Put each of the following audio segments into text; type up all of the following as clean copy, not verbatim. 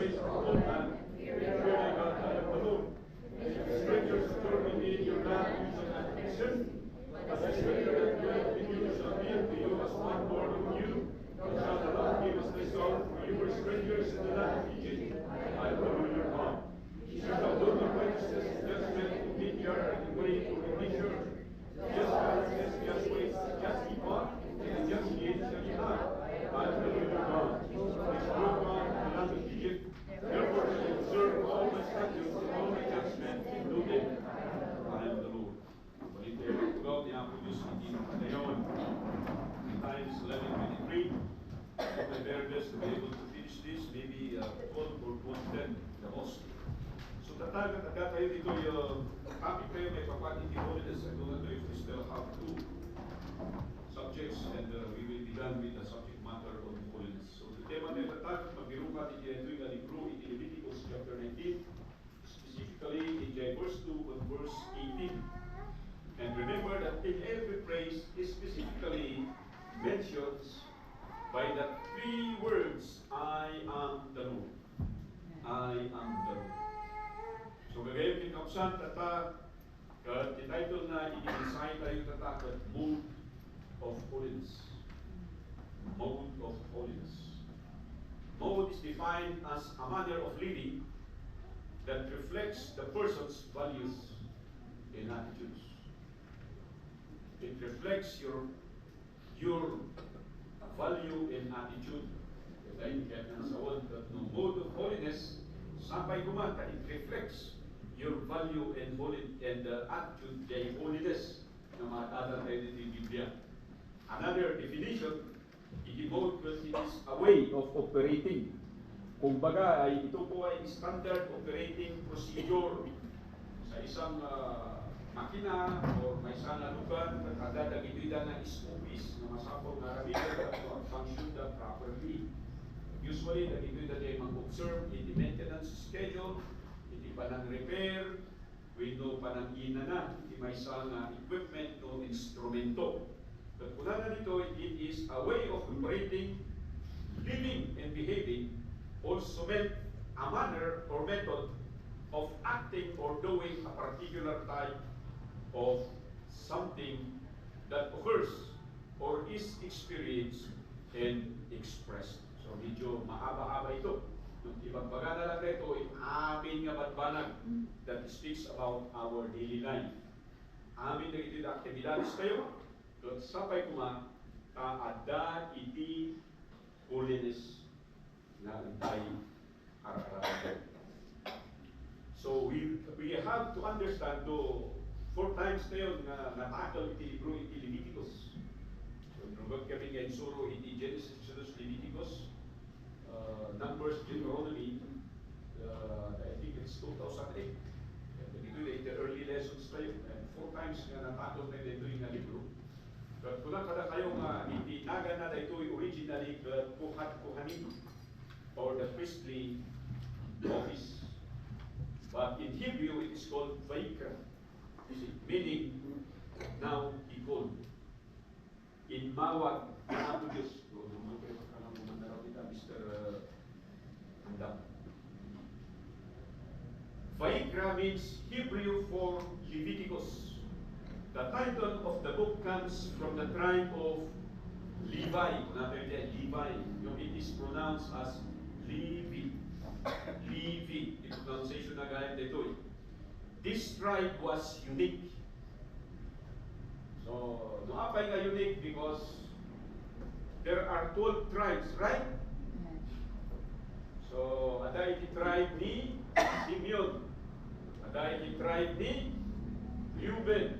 ways of old man, and fear thy God I am alone. And the strangers turn within your land shall not exist, but the stranger that dwelleth with you shall be unto you as one born of you, and shall the Lord give us this song, for you were strangers in the land of Egypt. I will know your God. Ye shall do the righteousness, judgment, in vineyard, and way to religion. Just righteousness, just ways, just keep on, and just gain shall ye have. I will know your God. Which brought God in the land of Egypt. Therefore shall you observe all my statutes and all my judgments, and do them. I am the Lord. Balik tayo magtugaw, niya po Diyos, hindi patayon. In times 11:23, I'm very blessed to be able to finish this, maybe 12 or 12:10, the most. So tatag at agad tayo dito yung topic tayo may papati in holiness. I don't know if we still have two subjects, and we will be done with the subject matter of holiness. So the tema tayo tatag, magbiruka iti ito yung libro, iti Leviticus chapter 19, specifically in verse 2 and verse 18. And remember that in every phrase is specifically mentions by the three words, I am the Lord. I am the Lord. So gagayong kinakapsan tata, kat tititle na i-design tayo tata, kat mode of holiness. Mode of holiness. Mode is defined as a manner of living that reflects the person's values and attitudes. It reflects your value and attitude. Kaya kaya na sa word that no mode of holiness, sampai kumanta, it reflects your value and attitude kay holiness na matatan tayo dito yung Biblia. Another definition, i-devote because it is a way of operating. Kung baga, ito po ay standard operating procedure sa isang makina o may isang lugar, kada ito'y na is-office na masapong naramihan at function na properly. Usually, ito'y tayo mag-observe in the maintenance schedule, hindi pa ng repair, window pa ng ina na, hindi may isang equipment o instrumento. But kung na dito, it is a way of operating, living and behaving, also meant a manner or method of acting or doing a particular type of something that occurs or is experienced and expressed. So medyo mahaba-haba ito. Nung ibagbaga na lang ito, yung amin nga batbanag that speaks about our daily life. Amin na ito yung aktibidades tayo. At sapay kuma, ada iti holiness na tayo araw-araw. So we have to understand though 4 times tayo na natakal iti libro iti Leviticus. So nung kami ngayon suro iti Genesis, Exodus, Leviticus, Numbers, Deuteronomy, I think it's 2008. Ito yung early lessons tayo. And 4 times nga natakal tayo dito yung libro. But kung kada kayo nga itinagan na ito originally kuhanin or the priestly office. But in Hebrew it is called Vayikra, meaning now he called. In Mawag, Apo Diyos. Mr. Andam. Vayikra means Hebrew for Leviticus. The title of the book comes from the tribe of Levi. Levi. It is pronounced as Levi. Levi. The pronunciation na gaya dito. This tribe was unique. So, noapay nga unique because there are 12 tribes, right? So, ada iti tribe ni Simeon. Ada iti tribe ni Reuben.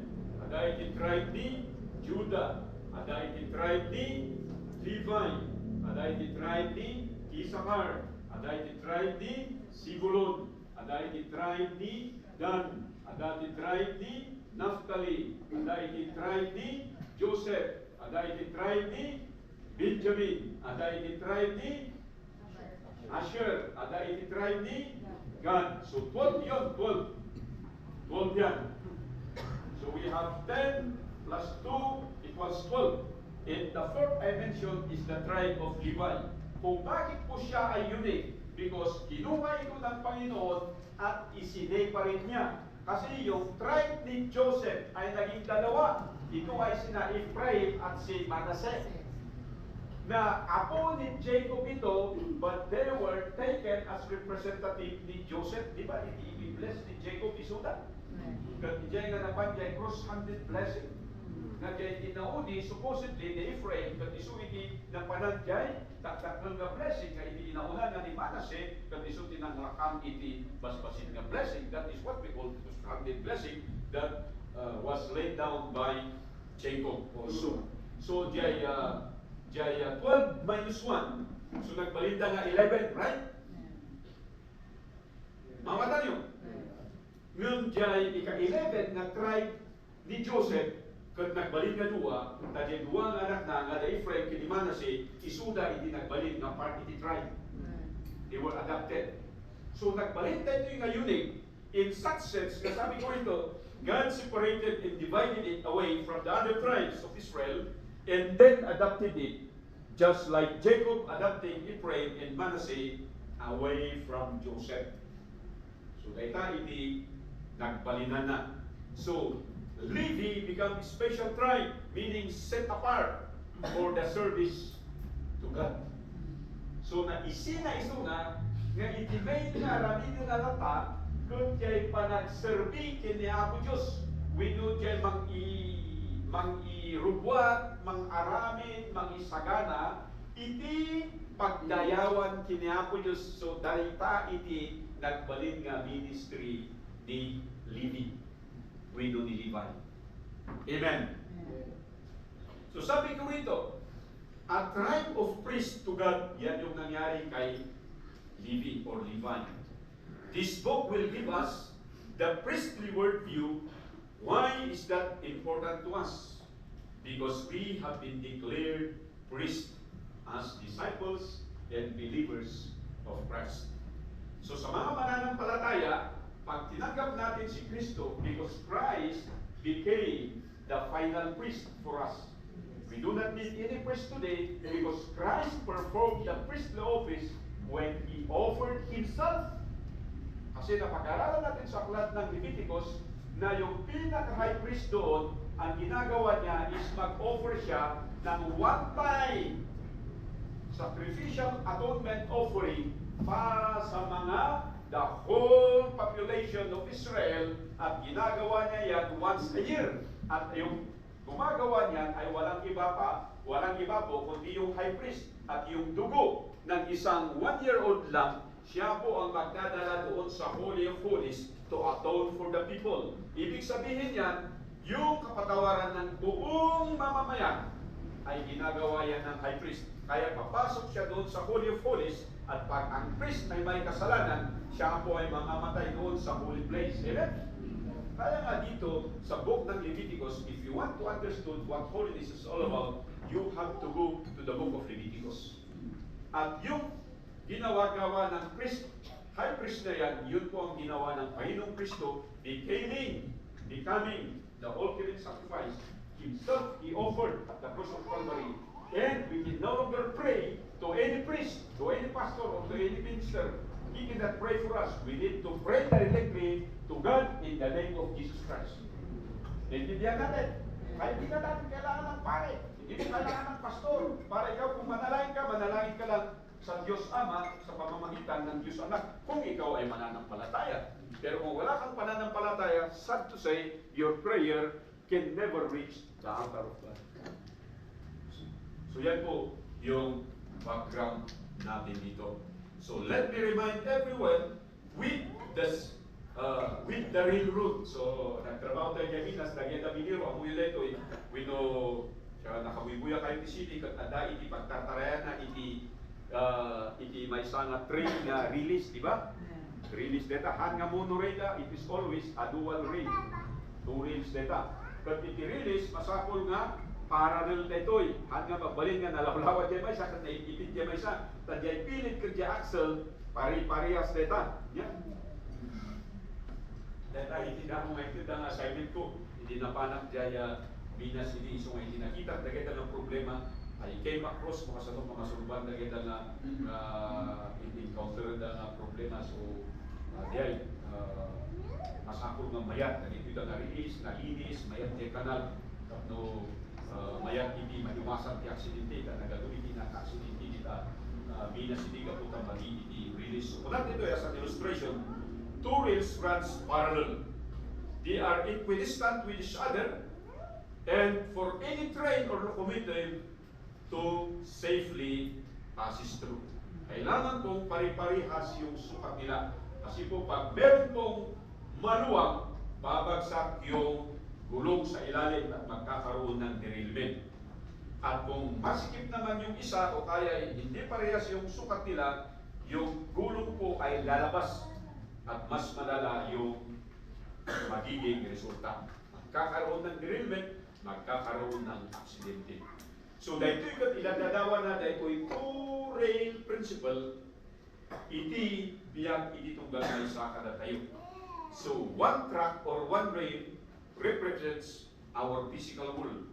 Ada iti tribe ni Judah. Ada iti tribe ni Levi. Ada iti tribe ni Issachar. Ada iti tribe ni Zebulun. Ada iti tribe ni Dan. Ada iti tribe ni Naphtali. Ada iti tribe ni Joseph. Ada iti tribe ni Benjamin. Ada iti tribe ni Asher. Ada iti tribe ni Gad. So 12 yun, 12. 12 yan. So we have 10 plus 2 equals 12. And the fourth I mentioned is the tribe of Levi. Kung bakit po siya ay unique, because kinuha ito ng Panginoon at isineparate niya. Kasi yung tribe ni Joseph ay naging dalawa. Ito ay sina Ephraim at si Manasseh. Na apo ni Jacob ito, but they were taken as representative ni Joseph. Di ba? I-bless ni Jacob isuda. Kat ijay nga napan jay cross-handed blessing. Nga jay inaudi, supposedly, ni Ephraim, kat isu iti napanan jay, taktakal nga blessing, nga iti inauna na ni Manasseh, kat isu tinanglakam iti basbasin nga blessing. That is what we call cross-handed blessing that was laid down by Jacob also. So jay 12 minus 1. So nagbalinda nga 11, right? Mamatan nyo. Ngayon jay ika-11 na tribe ni Joseph, kat nagbalin nga duwa, tadya duwa nga anak na nga da Ephraim kini Manasseh, isuda hindi nagbalin nga part iti tribe. They were adopted. So nagbalin tayo yung nga unique. In such sense, kasabi ko ito, God separated and divided it away from the other tribes of Israel and then adopted it, just like Jacob adopting Ephraim and Manasseh away from Joseph. So dahita iti nagbalinan na. So Levi become a special tribe, meaning set apart for the service to God. So na isina isuna nga itimay nga ramin nga lata kung jay panagserbi kini Apo Diyos. Wino jay mang-irubwat, mang-aramin, mang-isagana, iti pagdayawan kini Apo Diyos. So darita iti nagbalin nga ministry ni Levi. Wino ni Levi. Amen. So sabi ko rito, a tribe of priests to God, yan yung nangyari kay Levi or Levi. This book will give us the priestly worldview. Why is that important to us? Because we have been declared priests as disciples and believers of Christ. So sa mga mananampalataya, pag tinanggap natin si Kristo, because Christ became the final priest for us. We do not need any priest today because Christ performed the priestly office when He offered Himself. Kasi napag-aralan natin sa aklat ng Leviticus na yung pinaka-high priest doon, ang ginagawa niya is mag-offer siya ng one-time sacrificial atonement offering para sa mga the whole population of Israel, at ginagawa niya yan once a year. At yung gumagawa niyan ay walang iba po kundi yung high priest, at yung dugo ng isang 1-year-old lang, siya po ang magdadala doon sa Holy of Holies to atone for the people. Ibig sabihin yan, yung kapatawaran ng buong mamamayan ay ginagawa yan ng high priest. Kaya papasok siya doon sa Holy of Holies, at pag ang priest ay may kasalanan, siya po ay mamamatay doon sa holy place. Amen? Kaya nga dito sa book ng Leviticus, if you want to understand what holiness is all about, you have to go to the book of Leviticus. At yung ginawa-gawa ng priest, high priest na yan, yun po ang ginawa ng Panginoong Kristo, becoming the ultimate sacrifice. Himself, He offered at the cross of Calvary. And we can no longer pray to any priest, to any pastor, or to any minister. He cannot pray for us. We need to pray directly to God in the name of Jesus Christ. Naintindihan natin? Kaya hindi na natin kailangan ng pare. Hindi mo kailangan ng pastor. Para ikaw, kung manalangin ka lang sa Diyos Ama sa pamamagitan ng Diyos Anak, kung ikaw ay mananampalataya. Pero kung wala kang pananampalataya, sad to say, your prayer can never reach the altar of God. So yan po yung background natin dito. So let me remind everyone with the real root. So nagtrabaho tayo kay Minas, lagyan na biniro, amuyo leto eh. We know, nakawibuya kayo ti city, kat ada iti pagtartarayan na iti may sanga train na release, di ba? Release data, han nga mono reda, it is always a dual rail. Two rails data. Kat iti release, masapol nga, parallel na ito'y, han nga magbalin nga nalawlawat dyan may isa, kat naipipit dyan may isa, tadyay pilit ka dyan axle, pari-parehas data. Yan. Data, hindi na akong maitid ang assignment ko. Hindi napanak dyan Minas, hindi isong hindi nakita, dagay ng problema, I came across mga sanong mga surban na kita na encounter na problema. So, diay, masakol nga mayat, nagipita na release, nalinis, mayat di kanal, no, mayat hindi maiwasan di aksidente, ka nagagawin na aksidente nila, binas hindi ka putang magiging release. So, kunat ito as an illustration, two rails runs parallel. They are equidistant with each other, and for any train or locomotive to safely passes through. Kailangan pong pari-parihas yung sukat nila. Kasi po pag meron pong maluwang, babagsak yung gulong sa ilalim at magkakaroon ng derailment. At kung masikip naman yung isa o kaya hindi parehas yung sukat nila, yung gulong po ay lalabas at mas malala yung magiging resulta. Magkakaroon ng derailment, magkakaroon ng aksidente. So dahito yung iladadawa na dahito yung two-rail principle, iti biyag iti tunggal sa kada tayo. So one track or one rail represents our physical world.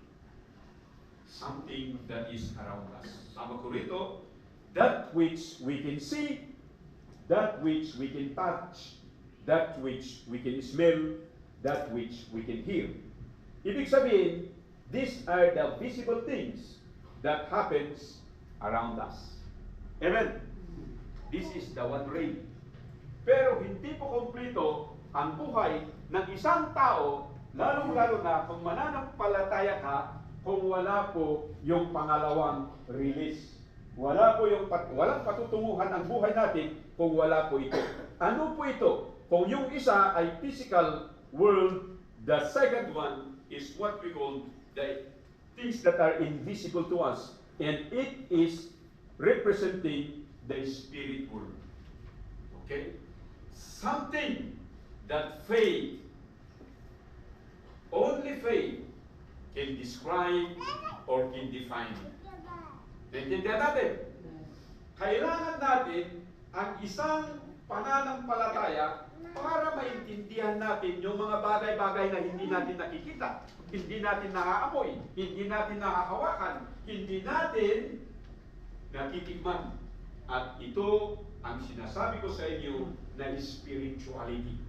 Something that is around us. Sama ko rito, that which we can see, that which we can touch, that which we can smell, that which we can hear. Ibig sabihin, these are the visible things that happens around us. Amen? This is the one rail. Pero hindi po kompleto ang buhay ng isang tao, lalong-lalo na kung mananampalataya ka, kung wala po yung pangalawang release. Walang patutunguhan ang buhay natin kung wala po ito. Ano po ito? Kung yung isa ay physical world, the second one is what we call the things that are invisible to us, and it is representing the spirit world. Okay? Something that faith, only faith, can describe or can define. Naintindihan natin? Kailangan natin ang isang pananampalataya para maintindihan natin yung mga bagay-bagay na hindi natin nakikita, hindi natin naaamoy, hindi natin nakahawakan, hindi natin natitikman. At ito ang sinasabi ko sa inyo na spirituality.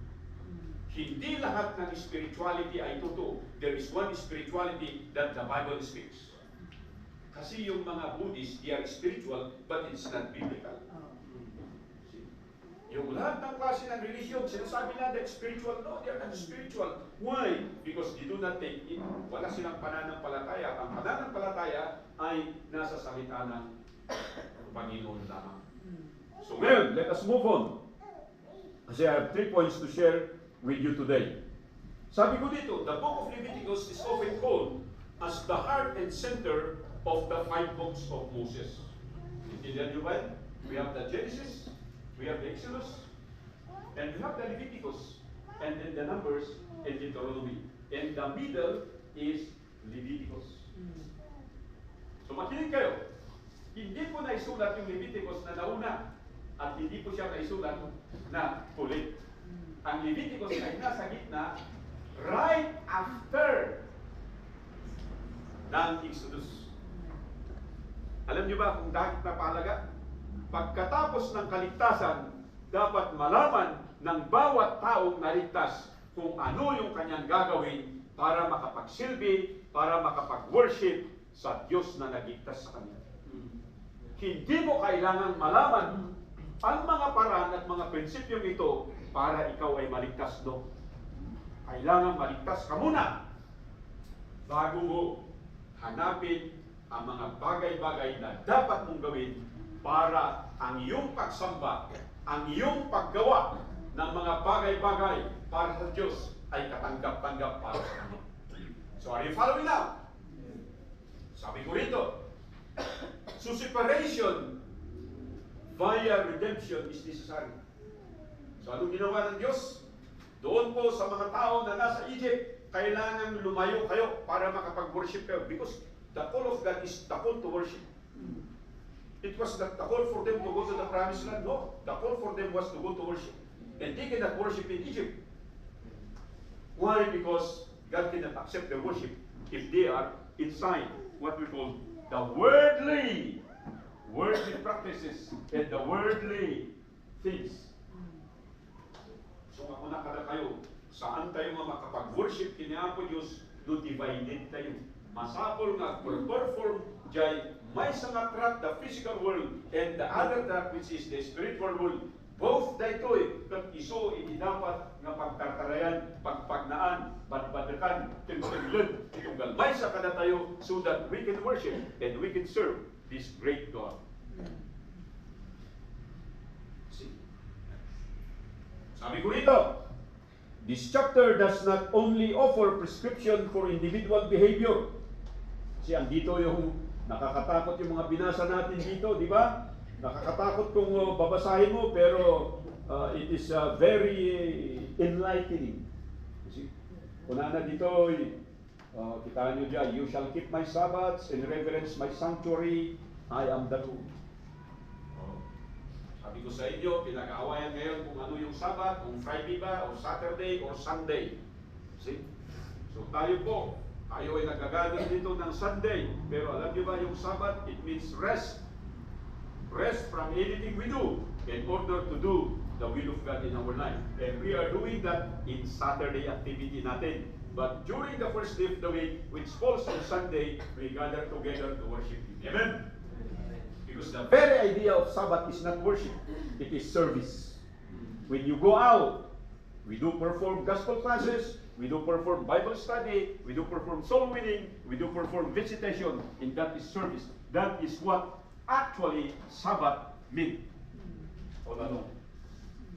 Hindi lahat ng spirituality ay totoo. There is one spirituality that the Bible speaks. Kasi yung mga Buddhists, they are spiritual, but it's not biblical. Yung lahat ng klase ng religion, sinasabi na that spiritual. No, they are not spiritual. Why? Because they do not take it. Wala silang pananampalataya. Ang pananampalataya ay nasa salita ng Panginoon lamang. So ngayon, let us move on. Kasi I have 3 points to share with you today. Sabi ko dito, the book of Leviticus is often called as the heart and center of the 5 books of Moses. Intindihan niyo ba? We have the Genesis, we have the Exodus, and we have the Leviticus, and then the Numbers and Deuteronomy. And the middle is Leviticus. So makinig kayo. Hindi po naisulat yung Leviticus na nauna at hindi po siya naisulat na huli. Ang Leviticus ay nasa gitna right after ng Exodus. Alam niyo ba kung bakit napahalaga? Pagkatapos ng kaligtasan, dapat malaman ng bawat taong naligtas kung ano yung kanyang gagawin para makapagsilbi, para makapag-worship sa Diyos na nagligtas sa kanya. Hindi mo kailangan malaman ang mga paraan at mga prinsipyong ito para ikaw ay maligtas doon. Kailangan maligtas ka muna bago mo hanapin ang mga bagay-bagay na dapat mong gawin para ang iyong pagsamba, ang iyong paggawa ng mga bagay-bagay para sa Diyos ay katanggap-tanggap para sa Kanya. So are you following now? Sabi ko rito, so separation via redemption is necessary. So anong ginawa ng Diyos? Doon po sa mga tao na nasa Egypt, kailangan lumayo kayo para makapag-worship kayo because the call of God is the call to worship. It was not the call for them to go to the promised land. No, the call for them was to go to worship. And they cannot worship in Egypt. Why? Because God cannot accept their worship if they are inside what we call the worldly practices and the worldly things. So ako na kada kayo, saan tayo nga makapag-worship kiniapo Diyos, do divided tayo. Masapol nga perform jay may nga track the physical world and the other track which is the spiritual world. Both daytoy kat iso iti dapat nga pagtartarayan, pagpagnaan, badbadakan, tingtinglen, itunggal may sa kada tayo so that we can worship and we can serve this great God. See? Sabi ko rito, this chapter does not only offer prescription for individual behavior. Kasi andito yung nakakatakot yung mga binasa natin dito, di ba? Nakakatakot kung babasahin mo, pero it is very enlightening. Kasi, kuna na dito, kita nyo dyan, you shall keep my Sabbaths and reverence my sanctuary, I am the Lord. Sabi ko sa inyo, pinag-aawayan ngayon kung ano yung Sabbath, kung Friday ba, or Saturday, or Sunday. See? So tayo ay nagagaling dito ng Sunday. Pero alam niyo ba yung Sabbath, it means rest. Rest from anything we do in order to do the will of God in our life. And we are doing that in Saturday activity natin. But during the first day of the week, which falls on Sunday, we gather together to worship Him. Amen? Because the very idea of Sabbath is not worship, it is service. When you go out, we do perform gospel classes, we do perform Bible study, we do perform soul winning, we do perform visitation, and that is service. That is what actually Sabbath meant. O ano?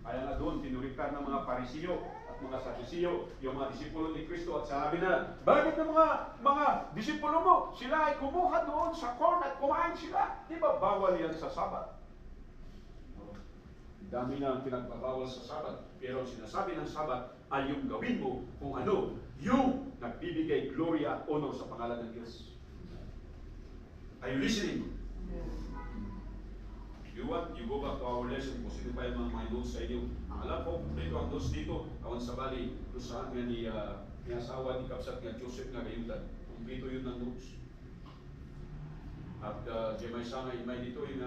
Kaya nga doon, tinurikan ng mga Parisiyo at mga Sadusiyo, yung mga disipulo ni Kristo, at sabi na, bakit ng mga disipulo mo, sila ay kumuha doon sa corn at kumain sila? Di ba bawal yan sa Sabbath? Dami na ang pinagbabawal sa Sabbath. Pero sinasabi ng Sabbath ay yung gawin mo kung ano, yung nagbibigay gloria at honor sa pangalan ng Diyos. Are you listening? You want, you go back to our lesson kung sino pa yung mga notes sa inyo. Ang alam ko, dito ang notes dito, kawan sa bali, kung saan nga ni asawa ni Kapsat nga Joseph nga gayutan. Kumpito yun ng notes. At di may sanga, may dito yung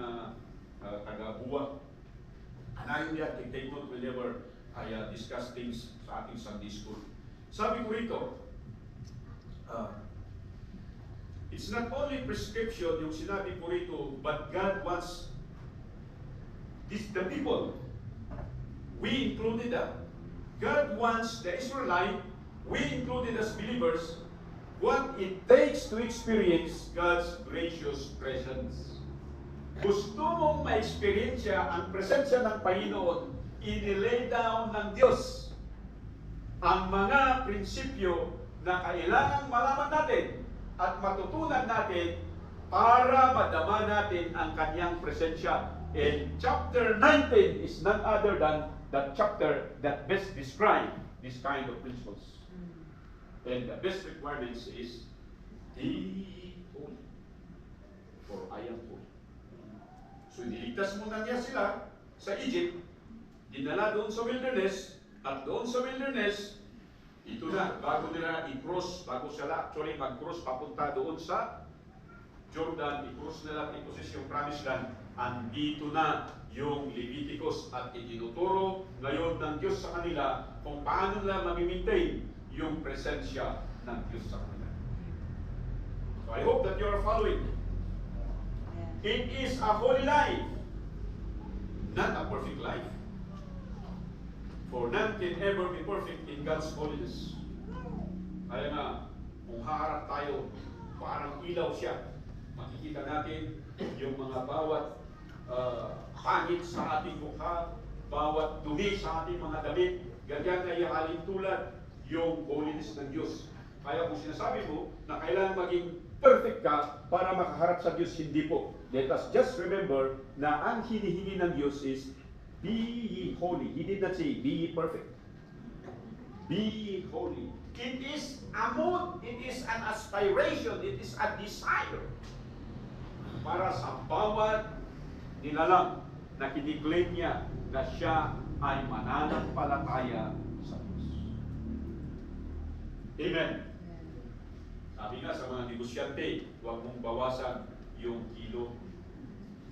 taga-buwa. Anayon niya, take note whenever I discuss things sa ating Sunday school. Sabi ko rito, it's not only prescription yung sinabi ko rito, but God wants the people. We included that. God wants the Israelite, we included as believers, what it takes to experience God's gracious presence. Gusto mong ma-experience ang presensya ng Panginoon, inilay down ng Diyos ang mga prinsipyo na kailangan malaman natin at matutunan natin para madama natin ang kanyang presensya. And chapter 19 is none other than that chapter that best describes this kind of principles. And the best requirements is, be holy, for I am holy. So niligtas muna niya sila sa Egypt, dinala doon sa wilderness, at doon sa wilderness, ito na, bago nila i-cross, bago sila actually mag-cross papunta doon sa Jordan, i-cross nila ito yung promised land, andito na yung Leviticus at itinuturo ngayon ng Diyos sa kanila kung paano nila mamimaintain yung presensya ng Diyos sa kanila. So I hope that you are following. It is a holy life, not a perfect life. For none can ever be perfect in God's holiness. Kaya nga, kung haharap tayo, parang ilaw siya. Makikita natin yung mga bawat pangit sa ating mukha, bawat dumi sa ating mga damit, ganyan ay halin tulad yung holiness ng Diyos. Kaya kung sinasabi mo na kailangan maging perfect ka para makaharap sa Diyos, hindi po. Let us just remember na ang hinihingi ng Diyos is, be ye holy. He did not say, be ye perfect. Be ye holy. It is a mood, it is an aspiration, it is a desire para sa bawat nilalang na kiniklaim niya na siya ay mananampalataya sa Diyos. Amen. Sabi nga sa mga negosyante, huwag mong bawasan yung kilo.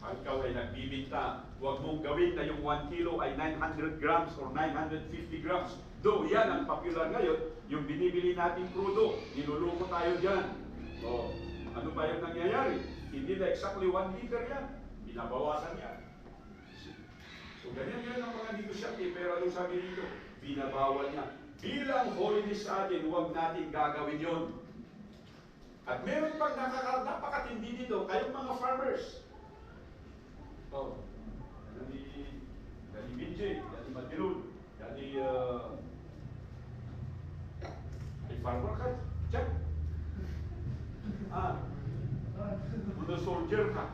Pag ikaw ay nagbibinta, huwag mong gawin na yung 1 kilo ay 900 grams or 950 grams. Though yan ang popular ngayon, yung binibili nating crudo, niluluko tayo dyan. So, ano ba yung nangyayari? Hindi na exactly 1 liter yan. Binabawasan yan. So, ganyan yan ang mga negosyante, pero anong sabi dito? Binabawal niya. Bilang holiness sa atin, huwag natin gagawin yon. At meron pang napakatindi dito, kayong mga farmers. Oh, dari BJ, dari Madilun, dari farmer ka, check. Mga soldier ka.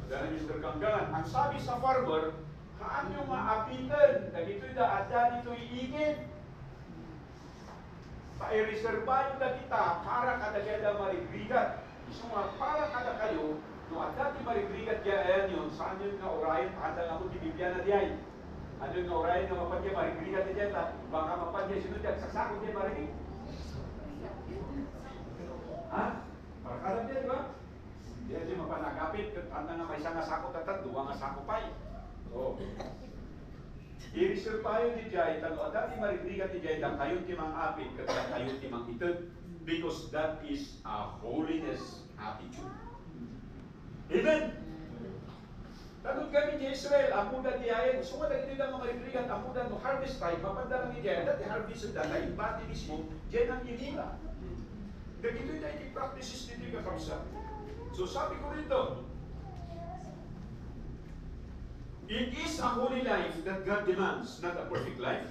Dari Mr. Kanggan. Ang sabi sa farmer, kaan yung maapitan, dagito'y daada, dito'y iigit. Pa-reserva yung kita para kadagada marigrigat. So para kada kayo, no at dati marigrigat kaya yun, saan yun nga orayin, handa nga mo tibibya na diyan. Ano yung nga orayin na mapadya marigrigat na dyan, baka mapadya sinunod yan, saksakot yan marigrigat. Ha? Para kada dyan, di ba? Diyan siya mapanagapit, handa nga may isang asako tatad, duwa nga asako pa'y. So, i-reserve tayo di Jai, talo at dati marigrigat di Jai, lang kayo timang apit, kaya kayo timang itag, because that is a holiness attitude. Amen? Tanong kami di Israel, amudan di ayan, gusto mo na ito lang marigrigat, amudan no harvest time, mapanda lang di Jai, dati harvest na dahil bati mismo, Jai ang inila. Dagito yung dahiting practices dito yung kakamsa. So sabi ko rito, it is a holy life that God demands, not a perfect life.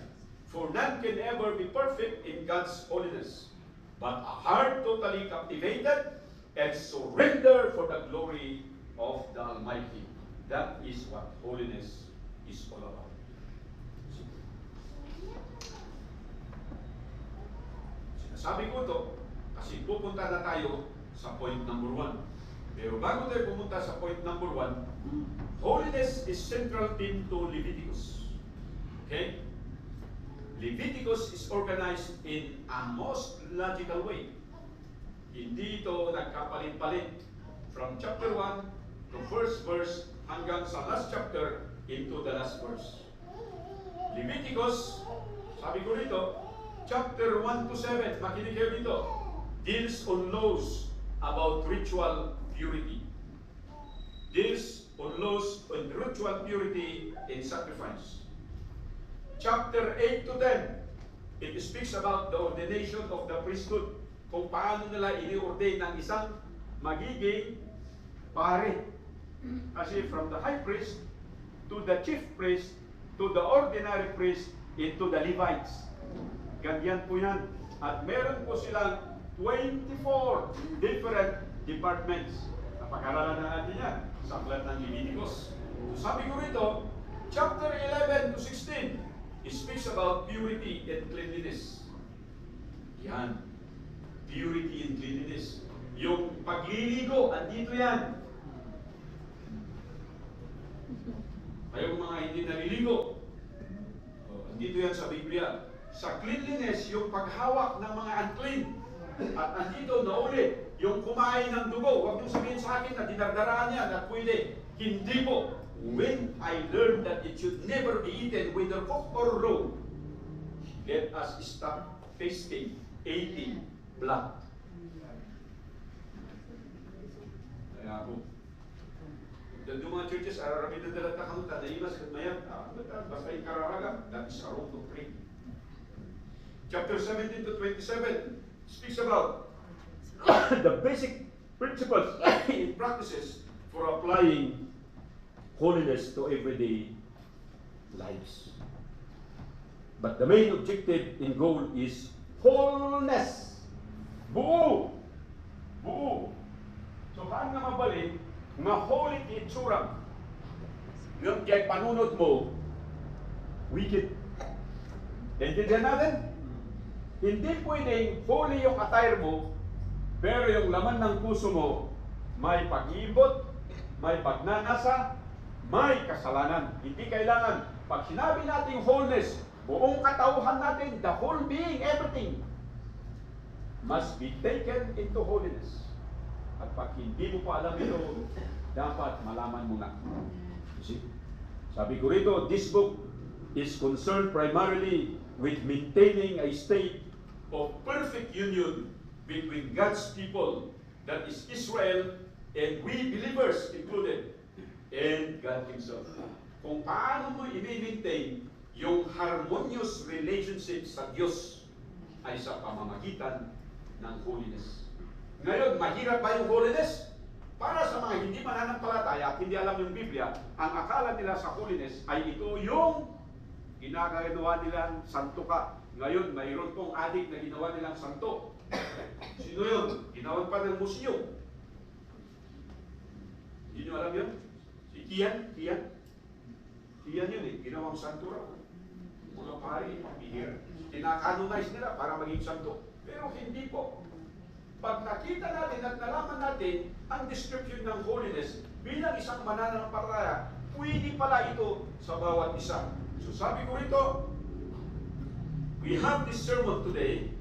For none can ever be perfect in God's holiness, but a heart totally captivated and surrender for the glory of the Almighty. That is what holiness is all about. Sinasabi ko ito, kasi pupunta na tayo sa point number 1. Pero bago tayo pumunta sa point number 1, holiness is central theme to Leviticus. Okay? Leviticus is organized in a most logical way. Hindi ito nagkapalit-palit from chapter 1 to first verse hanggang sa last chapter into the last verse. Leviticus, sabi ko rito, chapter 1 to 7, makinig kayo dito, deals on laws about ritual purity. Deals on laws on ritual purity in sacrifice. Chapter 8 to 10, it speaks about the ordination of the priesthood, kung paano nila ini-ordain ng isang magiging pare. Kasi from the high priest to the chief priest to the ordinary priest into the Levites. Ganyan po yan. At meron po silang 24 different departments. Napag-aralan na natin yan sa aklat ng Leviticus. So sabi ko rito, chapter 11 to 16, it speaks about purity and cleanliness. Yan. Purity and cleanliness. Yung pagliligo, andito yan. Kayong mga hindi naliligo, andito yan sa Biblia. Sa cleanliness, yung paghawak ng mga unclean. At andito na ulit, yung kumain ng dugo. Huwag niyong sabihin sa akin na dinardaraan niya na pwede. Hindi po. When I learned that it should never be eaten, whether cooked or raw, let us stop tasting, eating blood. Kaya ako, yung mga churches, ararami na dalat na kamuta, na imas at mayat, basta yung kararaga, that is a wrong doctrine. Chapter 17 to 27 speaks about the basic principles and practices for applying holiness to everyday lives. But the main objective and goal is wholeness. Buo. Buo. So paano na mabalik nga holy itsura ng kay panunod mo wicked. Intindihan natin? Hindi pwedeng holy yung attire mo, pero yung laman ng puso mo, may pag-ibot, may pagnanasa, may kasalanan. Hindi kailangan. Pag sinabi natin wholeness, buong katauhan natin, the whole being, everything, must be taken into holiness. At pag hindi mo pa alam ito, dapat malaman mo na. You see? Sabi ko rito, this book is concerned primarily with maintaining a state of perfect union between God's people, that is Israel, and we believers included, and God Himself. Kung paano mo i-maintain yung harmonious relationship sa Diyos ay sa pamamagitan ng holiness. Ngayon, mahirap ba yung holiness? Para sa mga hindi mananampalataya at hindi alam yung Biblia, ang akala nila sa holiness ay ito yung ginagawa nilang santo ka. Ngayon, mayroon pong adik na ginawa nilang santo. Sino yun? Ginawan pa ng museum. Hindi nyo alam yun? Si Kian yun eh. Ginawang santo raw. Mga pari, bihir. Kinakanonize nila para maging santo. Pero hindi po. Pag nakita natin at nalaman natin ang description ng holiness bilang isang mananampalataya, pwede pala ito sa bawat isa. So sabi ko rito, we have this sermon today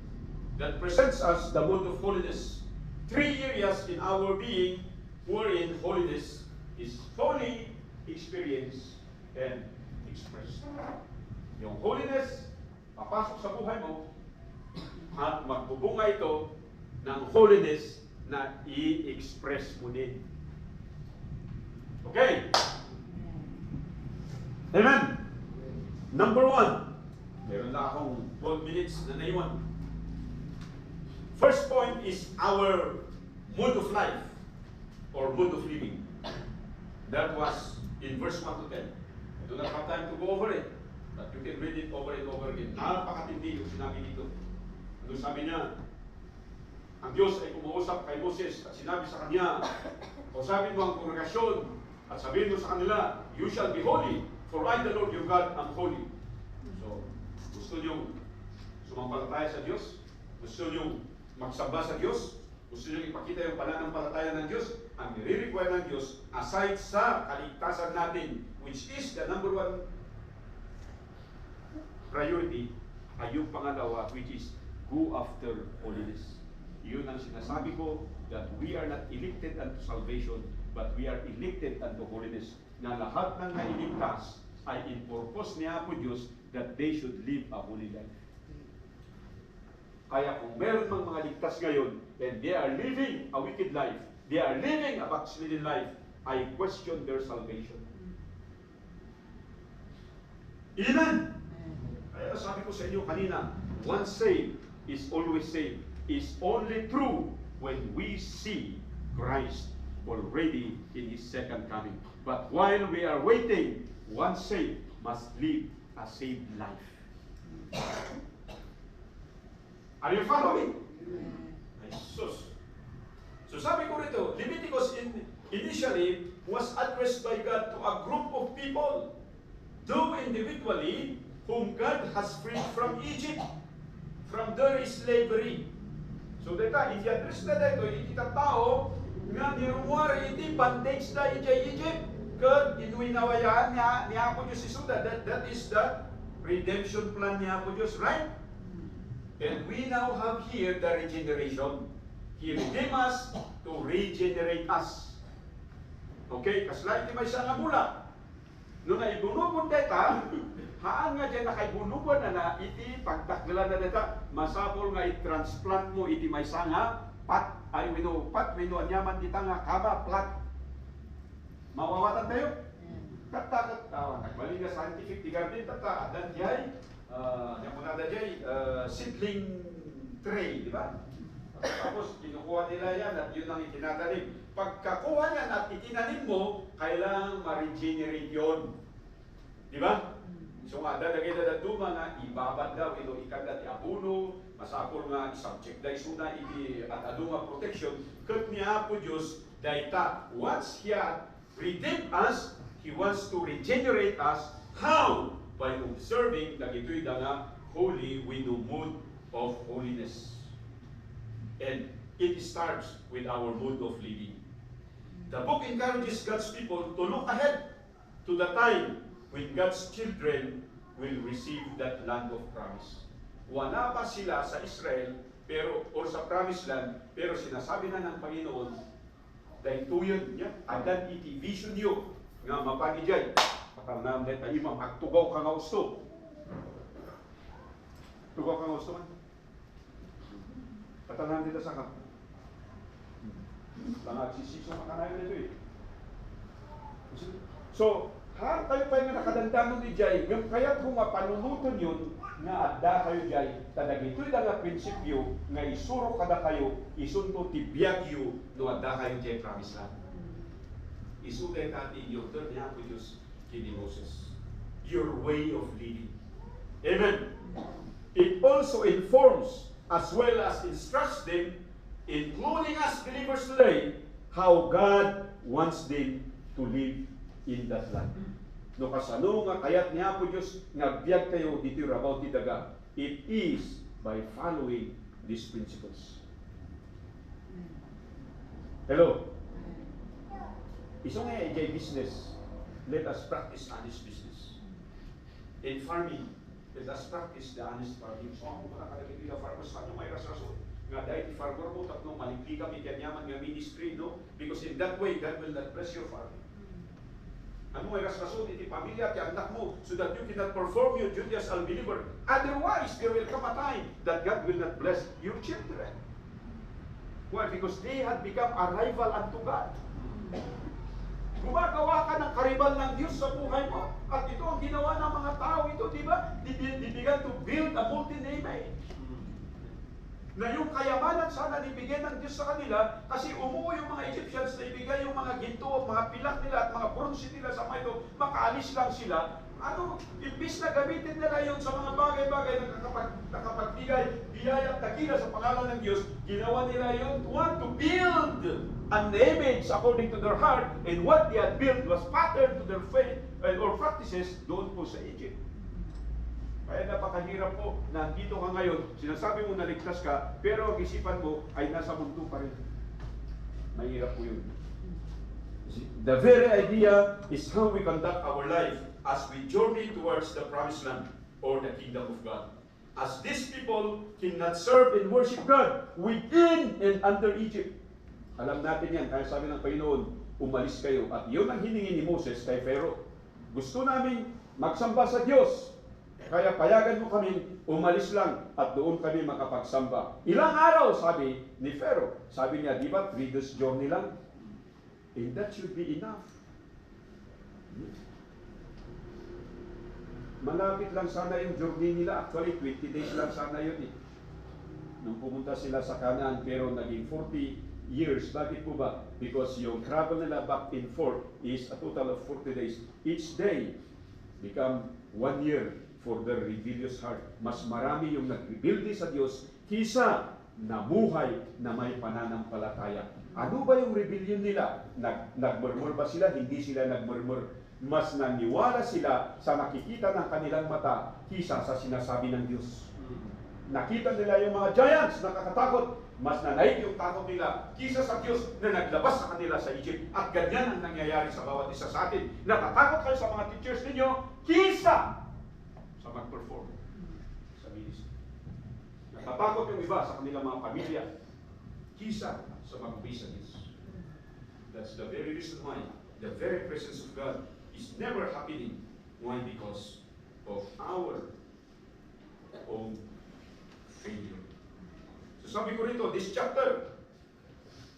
that presents us the mode of holiness. 3 areas in our being wherein holiness is fully experienced and expressed. Yung holiness, papasok sa buhay mo at magbubunga ito ng holiness na i-express mo din. Okay? Amen? Number 1. Meron na akong 12 minutes na naiwan. First point is our mode of life or mode of living. That was in verse 1 to 10. I do not have time to go over it, but you can read it over and over again. Napakatindi yung sinabi dito. Ano sabi niya? Ang Diyos ay kumuusap kay Moses at sinabi sa kanya, kausapin mo ang kongregasyon at sabihin mo sa kanila, you shall be holy, for I, the Lord your God, am holy. So, gusto nyo sumampalataya sa Diyos? Gusto nyo magsamba sa Diyos? Gusto nyo ipakita yung pananampalataya ng Diyos? Ang nire-require ng Diyos, aside sa kaligtasan natin, which is the number 1 priority, ay yung pangalawa, which is go after holiness. Yun ang sinasabi ko, that we are not elected unto salvation, but we are elected unto holiness. Na lahat ng nailigtas ay in purpose niya po Diyos that they should live a holy life. Kaya kung meron mang mga ligtas ngayon, and they are living a wicked life, they are living a backslidden life, I question their salvation. Amen! Kaya sabi ko sa inyo kanina, once saved is always saved. Is only true when we see Christ already in His second coming. But while we are waiting, one saved must live a saved life. Are you following? Jesus. So sabi ko rito, Leviticus initially was addressed by God to a group of people, though individually, whom God has freed from Egypt, from their slavery. So data, i-address na dito, ikita tao, nga nirumwari iti bandage na Egypt, kad inuinawayaan niya po Diyos isuda. That is the redemption plan niya po Diyos, right? And we now have here the regeneration. He redeemed us to regenerate us. Okay, kasla iti may siya nga mula. Nung naibunubon data, haan nga dyan nakaibunubon na iti pagtakdalan na data, masapol nga i-transplant mo iti may sanga, pat anyaman kita nga kaba, plat. Mawawatan tayo? Kata, nagbalik nga scientific tigarnin, tata, adan jay, yung mga adan jay, seedling tray, di ba? Tapos, kinukuha nila yan at yun ang itinatanim. Pagkakuha niyan at itinanim mo, kailangan ma-regenerate yun. Di ba? So nga, dadagay na duma nga, ibabad daw, ito ikagat iabuno, masapol nga, subject dahi suna, iti at adunga protection, kat niya po Diyos, dahita, once He had redeemed us, He wants to regenerate us. How? By observing, dagito'y nga, holy with the mood of holiness. And it starts with our mood of living. The book encourages God's people to look ahead to the time when God's children will receive that land of promise. Wala pa sila sa Israel, pero or sa promised land, pero sinasabi na ng Panginoon, Dahituyan niya, adan iti vision niyo, nga mapanijay. Patanam na tayo imam, agtugaw ka nga gusto. Tugaw ka nga gusto man. Patanam dito sa ka. Langag sisiso makanayon nito eh. So, har kayo pa nga nakadandanon ni Jay, yung kaya't kung mapanunutan yun, nga adda kayo Jay, tadag ito'y nga prinsipyo, nga isuro kada kayo, isunto tibiyagyo, no adda kayo Jay, promise lang. Isulay natin yung turn niya po Diyos kini Moses. Your way of living. Amen. It also informs as well as instructs them, including us believers today, how God wants them to live in that land. No kasano nga kayat niya po Diyos nga biyag kayo dito rabaw ti daga. It is by following these principles. Hello? Isang nga ijay business, let us practice honest business. In farming, let us practice the honest farming. So ako mga kalagitila farmers, ano may rasason? Nga dahil ti farmer mo, tatlong malikli kami kanyaman nga ministry, no? Because in that way, God will not bless your farming. Ano may rasason iti pamilya, ti anak mo, so that you cannot perform your duty as a believer. Otherwise, there will come a time that God will not bless your children. Why? Because they had become a rival unto God. Gumagawa ka ng karibal ng Diyos sa buhay mo. At ito ang ginawa ng mga tao ito, di ba? They began to build a molten image. Na yung kayamanan sana ibigay ng Diyos sa kanila kasi umuwi yung mga Egyptians na ibigay yung mga ginto, mga pilak nila at mga bronze nila sa mga ito, makaalis lang sila. Ano, imbis na gamitin nila yun sa mga bagay-bagay na nakapagbigay biyaya at takila sa pangalan ng Diyos, ginawa nila yun to build an image according to their heart, and what they had built was patterned to their faith or practices doon po sa Egypt. Kaya napakahirap po na dito ka ngayon, sinasabi mo naligtas ka, pero ang isipan mo ay nasa mundo pa rin. Mahirap po yun. The very idea is how we conduct our life as we journey towards the promised land or the kingdom of God. As these people cannot serve and worship God within and under Egypt. Alam natin yan, kaya sabi ng Panginoon, umalis kayo. At yun ang hiningi ni Moses kay Pharaoh. Gusto namin magsamba sa Diyos. Kaya payagan mo kami, umalis lang at doon kami makapagsamba. Ilang araw, sabi ni Pharaoh. Sabi niya, di ba, 3 days journey lang? And that should be enough. Malapit lang sana yung journey nila. Actually, 20 days lang sana yun eh. Nung pumunta sila sa Canaan, pero naging 40 years. Bakit po ba? Because yung travel nila back and forth is a total of 40 days. Each day become 1 year for their rebellious heart. Mas marami yung nag-rebelde sa Diyos kisa nabuhay na may pananampalataya. Ano ba yung rebellion nila? Nagmurmur ba sila? Hindi sila nagmurmur. Mas naniwala sila sa nakikita ng kanilang mata kisa sa sinasabi ng Diyos. Nakita nila yung mga giants na nakakatakot, mas nanaig yung takot nila kisa sa Diyos na naglabas sa kanila sa Egypt. At ganyan ang nangyayari sa bawat isa sa atin. Natatakot kayo sa mga teachers ninyo kisa sa mag-perform sa ministry. Natatakot yung iba sa kanilang mga pamilya kisa sa mag-obey sa Diyos. That's the very reason why the very presence of God is never happening. Why? Because of our own failure. So sabi ko rito, this chapter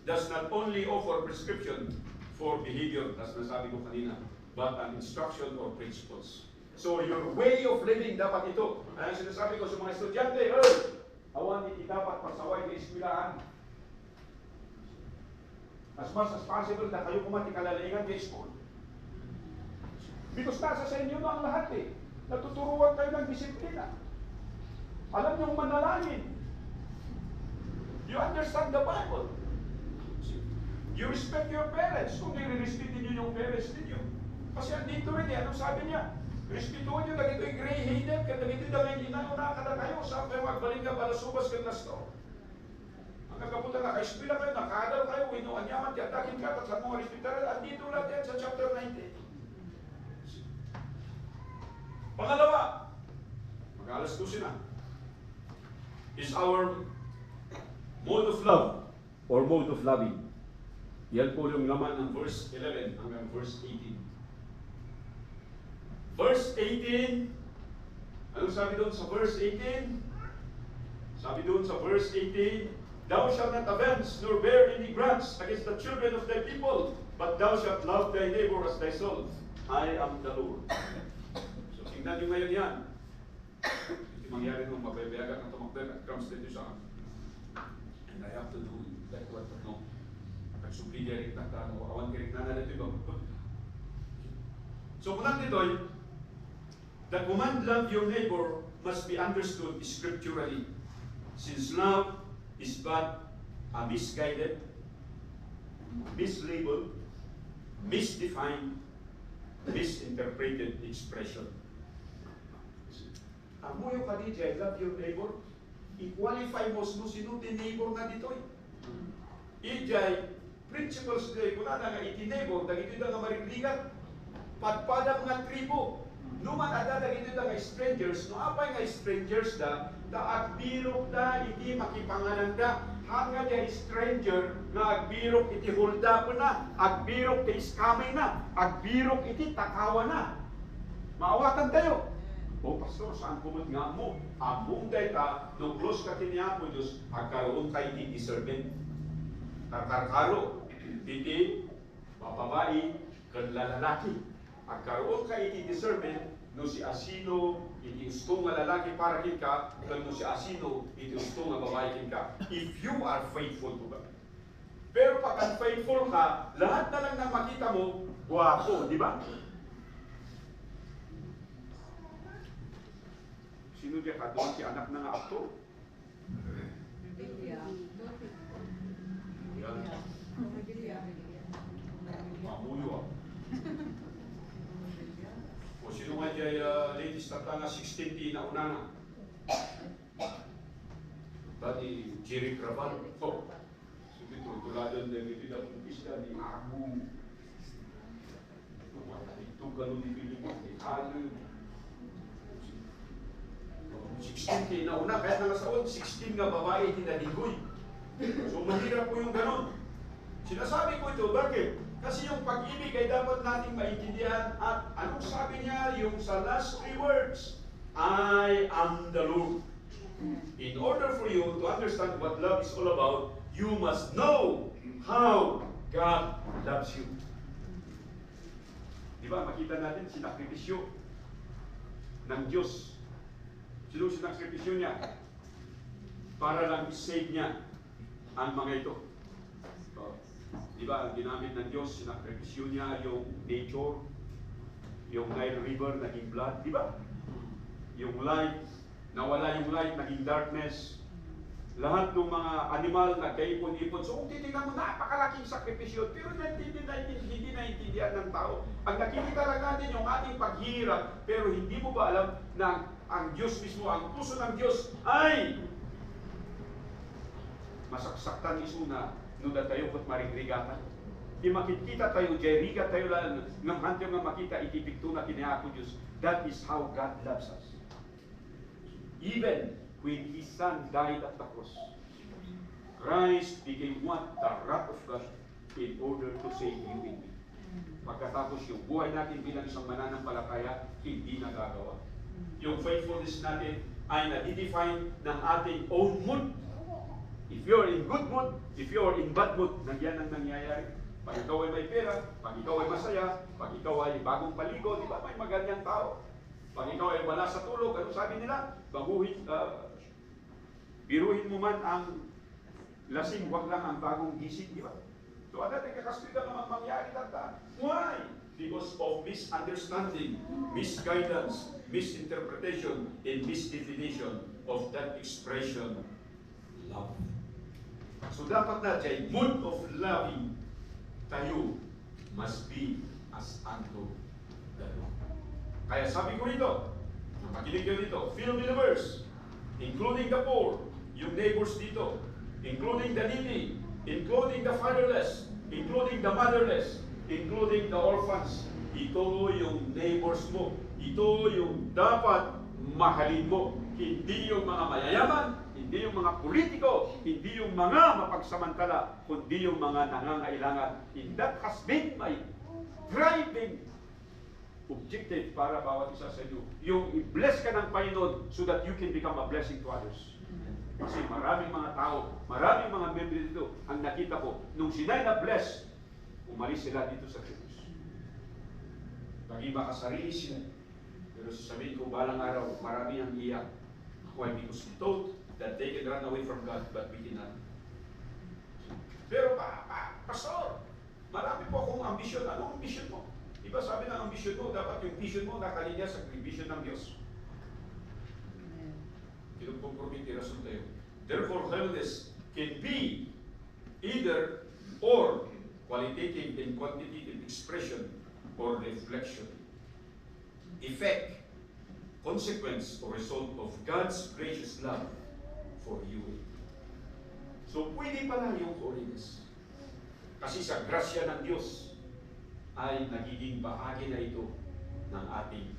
does not only offer prescription for behavior, as nasabi ko kanina, but an instruction or principles. So your way of living dapat ito. Ay sinasabi ko sa mga estudyante, awan hindi dapat pasaway na eskwelahan. As much as possible na kayo kumati kalalaingan sa school. Because nasa sa inyo na ang lahat eh. Natuturuan kayo ng disiplina. Alam niyong manalangin. You understand the Bible. You respect your parents. Kung nire-respetin niyo yung parents ninyo. Kasi andito rin eh, anong sabi niya? Respetuhan niyo, lagi ito'y gray-headed, kaya lagi ito'y lang ginanuna ka na kayo, sa kayo magbaling ka para subas ka na store. Ang kakapunta na, ka-eskwela kayo, nakadal kayo, winuan yaman, tiyatakin ka, at sa mga respetaran, andito lang yan sa chapter 19. Pangalawa, mag-alas 12 na, is our mode of love or mode of loving. Yan po yung laman ng verse 11 hanggang verse 18. Verse 18, anong sabi doon sa verse 18? Sabi doon sa verse 18, Thou shalt not avenge nor bear any grudge against the children of thy people, but thou shalt love thy neighbor as thyself. I am the Lord. So tingnan nyo ngayon yan. Hindi mangyari nung mabayagan ng tumakbel at comes dito sa akin. And I have to do like what, no? Nagsubli niya rin na, awan ka rin na dito. So kunang dito'y, the command love your neighbor must be understood scripturally. Since love is but a misguided, mislabeled, misdefined, misinterpreted expression. Amo yung kanidya, love your neighbor, i-qualify mo sino neighbor na dito eh. Ijay, principles day, kung na nga iti-neighbor, dagito na nga marigligat, padpada mga tribo, numan ada dagito na nga strangers, no apay nga strangers da agbirok da, iti makipangalan da, hanga niya stranger, na agbirok iti hulda po na, agbirok iti iskamay na, agbirok iti takawa na. Maawatan tayo. O pastor, saan kumot nga mo? Among dayta, nung close ka kiniya mo, Diyos, agkaroon tayo iti discernment. Karkaro, iti bababae, kan lalaki. Agkaroon ka iti discernment, no si asino, iti gusto nga lalaki para ka, kan no si asino, iti gusto nga babae ka. If you are faithful to God. Pero pag unfaithful ka, lahat na lang na makita mo, guwapo, di ba? Sino diya ka doon? Si anak na nga aktor? Mamuyo ah. O sino nga diya latest na nga 16 di na una na? Tadi Jerry Craval. Oh, sabi tuladan din ito na kumpista ni Abu. Ito ganun di Pilipinas. Halo 16 di na una, kahit nangasaon, 16 nga babae tinaligoy. So mahirap po yung ganun. Sinasabi ko ito, bakit? Kasi yung pag-ibig ay dapat nating maintindihan at anong sabi niya yung sa last 3 words? I am the Lord. In order for you to understand what love is all about, you must know how God loves you. Diba, makita natin sinakripisyo ng Diyos. Sino sinakripisyo niya? Para lang save niya ang mga ito. Diba, ang ginamit ng Diyos, sinakripisyo niya yung nature, yung Nile River, naging blood, diba? Yung light, nawala yung light, naging darkness. Lahat ng mga animal nagkaipon-ipon. So kung titignan mo, napakalaking sakripisyo, pero hindi naintindihan ng tao. Ang nakikita lang natin yung ating paghihirap, pero hindi mo ba alam na ang Diyos mismo, ang puso ng Diyos ay masaksaktan isuna nuda tayo kot marigrigatan. Di makikita tayo, jeriga tayo lang, ng hantyo nga makita, itipikto na kinayako Diyos. That is how God loves us. Even when His Son died at the cross, Christ became what? The wrath of God in order to save you and me. Pagkatapos yung buhay natin bilang isang mananampalataya, hindi nagagawa. Yung faithfulness natin ay nadidefine ng ating own mood. If you're in good mood, if you're in bad mood, nagyan ang nangyayari. Pag ikaw ay may pera, pag ikaw ay masaya, pag ikaw ay bagong paligo, di ba may maganyang tao? Pag ikaw ay wala sa tulog, ano sabi nila? Biruhin mo man ang lasing, wag lang ang bagong gising, di ba? So ano natin kakaswida naman mangyari tata? Why? Because of misunderstanding, misguidance, misinterpretation, and misdefinition of that expression, love. So dapat natin, mood of loving tayo must be as unto the Lord. Kaya sabi ko ito, makinig ko dito, feel me the verse, including the poor, yung neighbors dito, including the needy, including the fatherless, including the motherless, including the orphans. Ito yung neighbors mo. Ito yung dapat mahalin mo. Hindi yung mga mayayaman, hindi yung mga politiko, hindi yung mga mapagsamantala, kundi yung mga nangangailangan. And that has been my driving objective para bawat isa sa inyo. Yung i-bless ka ng Panginoon so that you can become a blessing to others. Kasi maraming mga tao, maraming mga member dito, ang nakita ko, nung sinay na bless, umalis sila dito sa church. Naging makasarili sila. Pero sasabihin ko, balang araw, marami ang iyak. Why? Because we thought that they can run away from God, but we cannot. Pero Pastor, marami po akong ambisyon. Anong ambisyon mo? Diba sabi ng ambisyon mo, dapat yung vision mo nakalinya sa vision ng Diyos. Kinupumpromit rason tayo. Therefore, holiness can be either or qualitative and quantitative expression or reflection, effect, consequence, or result of God's gracious love for you. So, pwede pala yung holiness. Kasi sa grasya ng Diyos ay nagiging bahagi na ito ng ating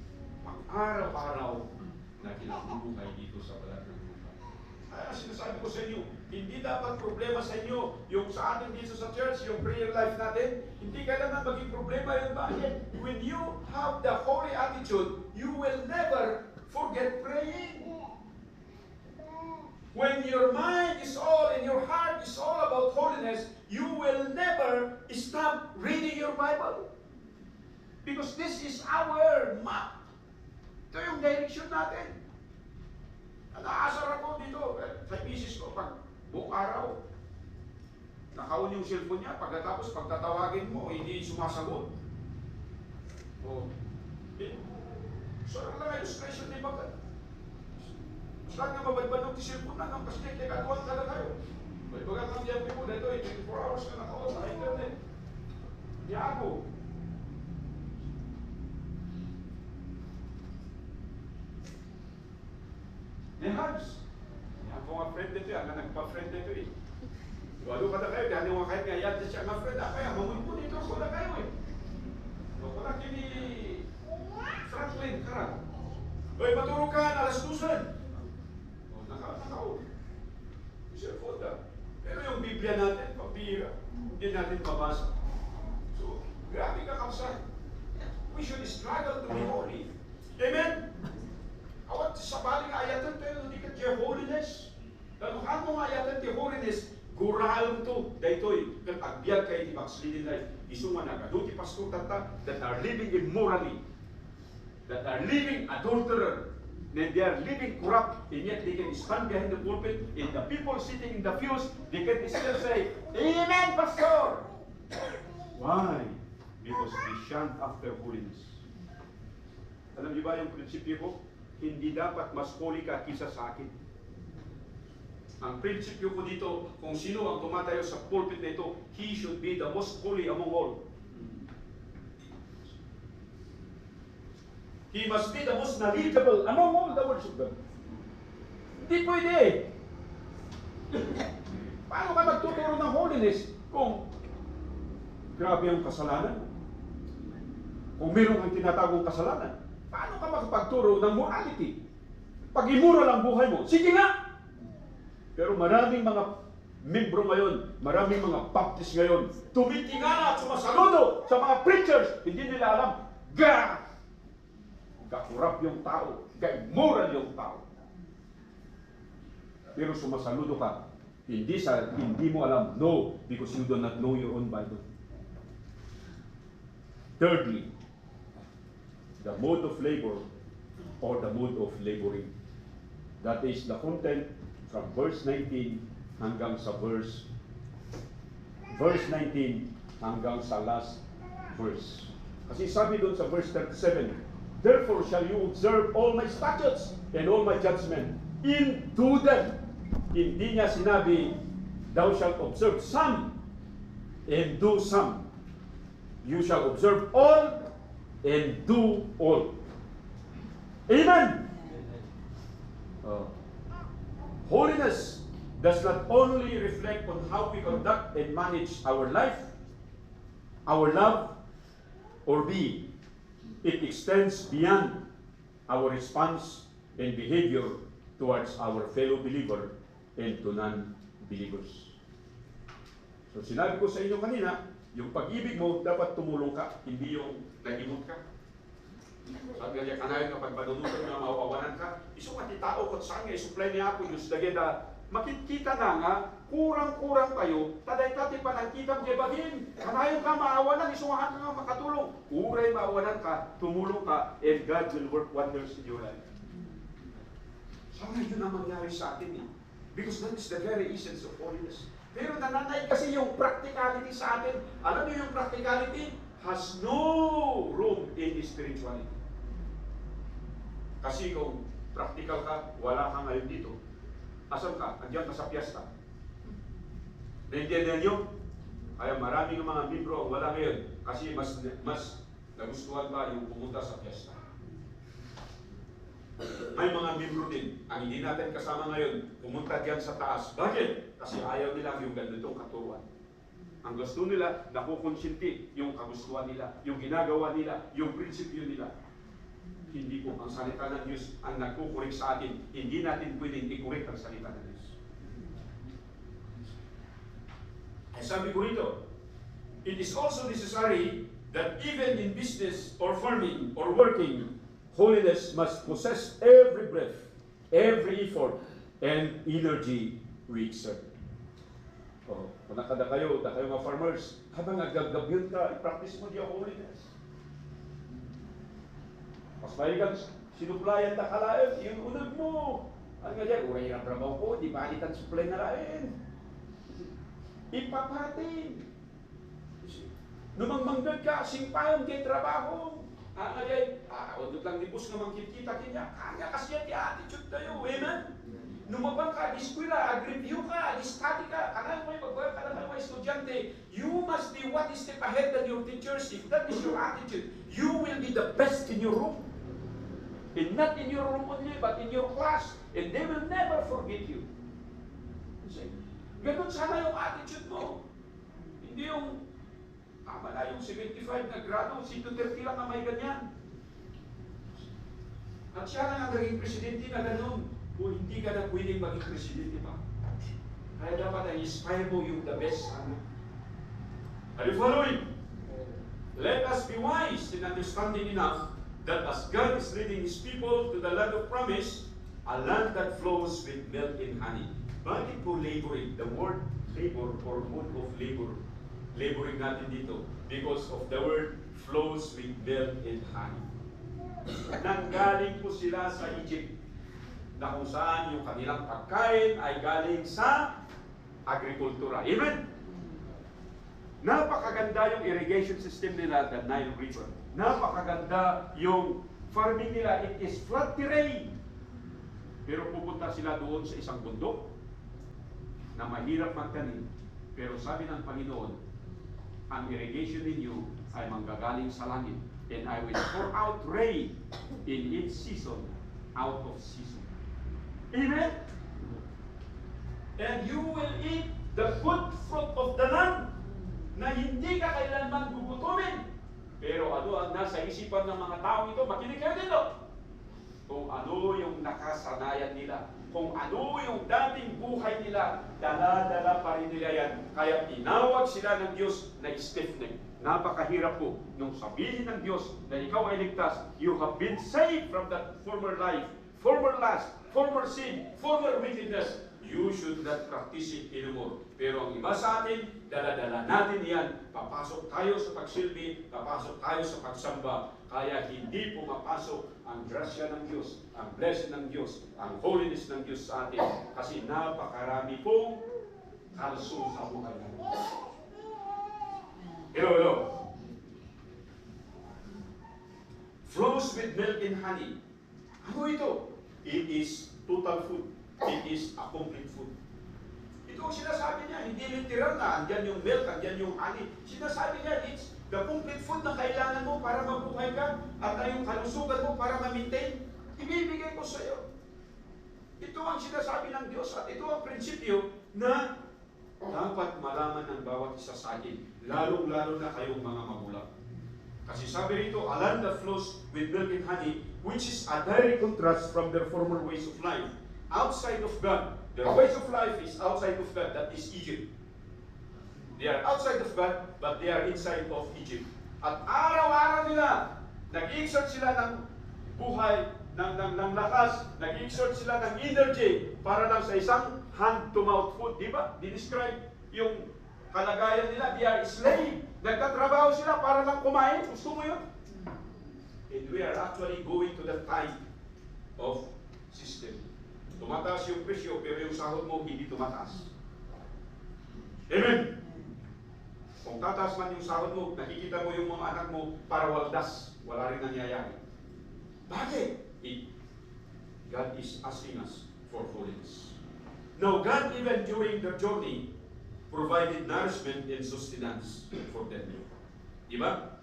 pang-araw-araw na kinabubuhay dito sa balat ng lupa. Kaya sinasabi ko sa inyo, hindi dapat problema sa inyo yung sa atin dito sa church, yung prayer life natin. Hindi kailangan maging problema yun. Bakit? When you have the holy attitude, you will never forget praying. When your mind is all and your heart is all about holiness, you will never stop reading your Bible. Because this is our map. Ito yung direction natin. Naasar ako dito sa misis ko pag buong araw. Nakaon yung cellphone niya, pagkatapos pagtatawagin mo, hindi sumasagot. O, sarang lang illustration ni Bagat. Saan nga mabadbadog ti cellphone na, kasi kagatuan ka na kayo. May bagat ng diyan mo, dito 24 hours ka nakaon sa internet. Di ako. Enhance. Yan po nga friend dito, ang nagpa-friend dito eh. Walo ka na kayo, dahil mga kahit nga yan siya nga friend, kaya mamuin po dito, wala kayo eh. Wala kini Franklin, karang. Oy, matulog ka, alas 12. O, nakaon. Cellphone na. Pero yung Biblia natin, pabira, hindi natin mabasa. So, grabe ka kapsa. We should struggle to be holy. Amen? Awat sa baling ayatan tayo, hindi ka tiya holiness. Tanuhan mo nga ayatan tiya holiness, gurahan to, daytoy, kag agbyag kay di backsliding life. Isuma na kaduti pastor tata, that are living immorally, that are living adulterer, that they are living corrupt, and yet they can stand behind the pulpit, and the people sitting in the pews, they can still say, Amen, Pastor! Why? Because they shun after holiness. Alam niyo ba yung prinsipyo ko? Hindi dapat mas holy ka kisa sa akin. Ang prinsipyo ko dito, kung sino ang tumatayo sa pulpit na ito, he should be the most holy among all. He must be the most knowledgeable among all the words of God. Hindi pwede. Paano ka magtuturo ng holiness kung grabe ang kasalanan? Kung meron kang tinatagong kasalanan, paano ka makapagturo ng morality? Pag immoral ang buhay mo, sige nga! Pero maraming mga membro ngayon, maraming mga baptist ngayon, tumitingala at sumasaludo sa mga preachers, hindi nila alam, kakurap yung tao, ka-immoral yung tao. Pero sumasaludo ka, hindi mo alam, no, because you do not know your own Bible. Thirdly, the mode of labor or the mode of laboring. That is the content from verse 19 hanggang sa verse 19 hanggang sa last verse. Kasi sabi doon sa verse 37, therefore shall you observe all my statutes and all my judgment, and do them. Hindi niya sinabi, thou shalt observe some and do some. You shall observe all and do all. Amen. Holiness does not only reflect on how we conduct and manage our life, our love, or being. It extends beyond our response and behavior towards our fellow believer and to non-believers. So sinabi ko sa inyo kanina, yung pag-ibig mo, dapat tumulong ka, hindi yung nagimot ka. Sabi niya, kanayon kapag panunutan nga mauawanan ka, iso nga ti tao kot saan nga isupply niya ako yung dageda, makikita na nga, kurang-kurang kayo, taday tati pa nagkitang jebagin. Kanayon ka maawanan, iso nga ka makatulong. Uray maawanan ka, tumulong ka, and God will work wonders in your life. So yun ang mangyari sa atin eh. Because that is the very essence of holiness. Pero nananay kasi yung practicality sa atin. Alam niyo yung practicality has no room in spirituality. Kasi kung practical ka, wala ka ngayon dito. Asan ka? Andiyan ka sa piyesta. Naintindihan niyo? Kaya maraming mga membro ang wala ngayon. Kasi mas nagustuhan pa yung pumunta sa piyesta. May mga membro din, ang hindi natin kasama ngayon, pumunta diyan sa taas. Bakit? Kasi ayaw nila yung ganitong katuruan. Ang gusto nila, nakukonsinti yung kagustuhan nila, yung ginagawa nila, yung prinsipyo nila. Hindi po ang salita ng Diyos ang nagkukurik sa atin. Hindi natin pwedeng ikurik ang salita ng Diyos. Ay sabi ko rito, it is also necessary that even in business or farming or working, holiness must possess every breath, every effort, and energy we exert. Oh, kung nakada kayo mga farmers, habang nagagabyon ka, i-practice mo diya holiness. Mas mahigang sinuplayan na kalain, yung unag mo. Ano nga dyan, uray na trabaho ko, di balitan supply na lain. Ipapatin. Numangmanggad ka, singpayan kay trabaho. Huwag lang nibus nga mangkikita kanya. Kanya kasi yan di attitude tayo, amen? Numabang ka, di-eskwela, ag-review ka, di-study ka. Kanang mo yung pagbawa ka ng mga estudyante, you must be one step ahead than your teachers. If that is your attitude, you will be the best in your room. And not in your room only, but in your class. And they will never forget you. Ganun sana yung attitude mo. Hindi yung tama na yung 75 na grado, si Duterte lang na may ganyan. At siya lang ang naging presidente na ganun. Kung hindi ka na pwedeng maging presidente pa. Kaya dapat na-inspire mo yung the best. Are you following? Let us be wise in understanding enough that as God is leading His people to the land of promise, a land that flows with milk and honey. Bakit po laboring? The word labor or mode of labor. Laboring natin dito because of the word flows with milk and honey. Nanggaling po sila sa Egypt na kung saan yung kanilang pagkain ay galing sa agrikultura. Amen? Napakaganda yung irrigation system nila, the Nile River. Napakaganda yung farming nila. It is flat terrain. Pero pupunta sila doon sa isang bundok na mahirap magtanim. Pero sabi ng Panginoon, ang irrigation ninyo ay manggagaling sa langit. And I will pour out rain in its season, out of season. Amen? And you will eat the good fruit of the land na hindi ka kailanman gugutumin. Pero ano ang nasa isipan ng mga tao ito? Makinig kayo dito. Kung ano yung nakasanayan nila, kung ano yung dating buhay nila, dala-dala pa rin nila yan. Kaya tinawag sila ng Diyos na stiff-neck. Napakahirap po nung sabihin ng Diyos na ikaw ay ligtas. You have been saved from that former life, former lust, former sin, former wickedness. You should not practice it anymore. Pero ang iba sa atin, dala-dala natin yan. Papasok tayo sa pagsilbi, papasok tayo sa pagsamba. Kaya hindi pumapasok ang grasya ng Diyos, ang blessing ng Diyos, ang holiness ng Diyos sa atin. Kasi napakarami pong kalso sa buhay natin. Hello. Flows with milk and honey. Ano ito? It is total food. It is a complete food. Ito ang sinasabi niya, hindi literal na andyan yung milk, andyan yung honey. Sinasabi niya, it's the complete food na kailangan mo para mabuhay ka at yung kalusugan mo para ma-maintain. Ibibigay ko sa iyo. Ito ang sinasabi ng Diyos at ito ang prinsipyo na dapat malaman ng bawat isa sa atin, lalong-lalo na kayong mga magulang. Kasi sabi rito, a land that flows with milk and honey, which is a direct contrast from their former ways of life. Outside of God. Their ways of life is outside of God, that is Egypt. They are outside of God, but they are inside of Egypt. At araw-araw nila, nag-i-exert sila ng buhay, ng lakas, nag-i-exert sila ng energy para lang sa isang hand-to-mouth food. Di ba? Di-describe yung kalagayan nila. They are slave. Nagtatrabaho sila para lang kumain. Gusto mo yun? And we are actually going to that type of system. Tumataas yung presyo, pero yung sahod mo hindi tumataas. Amen? Kung tataas man yung sahod mo, nakikita mo yung mga anak mo para waldas. Wala rin nangyayari. Bakit? God is asking us for holiness. Now, God even during the journey provided nourishment and sustenance for them. Diba?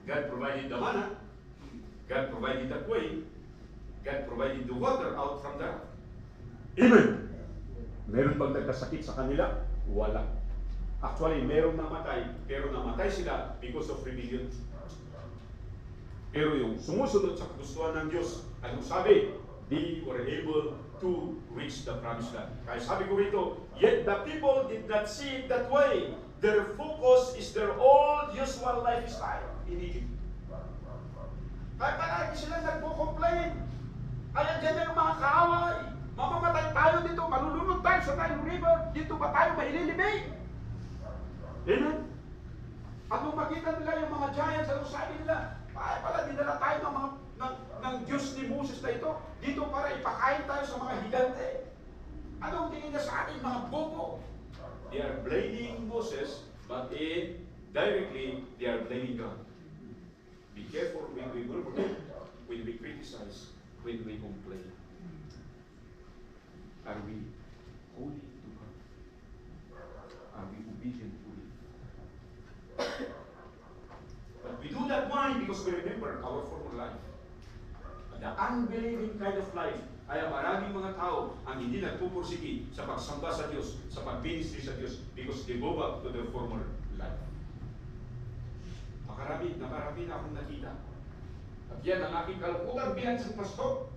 God provided the manna. God provided the quail. God provided the water out from the rock. Amen. Meron bang nagkasakit sa kanila? Wala. Actually, meron namatay, pero namatay sila because of rebellion. Pero yung sumusunod sa kagustuhan ng Diyos, ano sabi? They were able to reach the promised land. Kaya sabi ko rito, yet the people did not see it that way. Their focus is their old usual lifestyle in Egypt. Kaya palagi sila nagpo-complain. Ayan dyan yung mga kaaway. Mamamatay tayo dito, malulunod tayo sa Nile River. Dito ba tayo maililibing? Amen? At nung makita nila yung mga giants, ano sabi nila? Ay pala, dinala tayo ng Diyos ni Moses na ito. Dito para ipakain tayo sa mga higante. Anong tingin niya sa atin, mga bobo? They are blaming Moses, but indirectly, they are blaming God. Be careful when we murmur, when we criticize, when we complain. Are we holy to God? Are we obedient to Him? But we do that why? Because we remember our former life. The unbelieving kind of life ay maraming mga tao ang hindi nagpupursige sa pagsamba sa Diyos, sa pag-ministry sa Diyos, because they go back to their former life. Nakarami na akong nakita. At yan ang aking kalungkutan bilang isang pastor.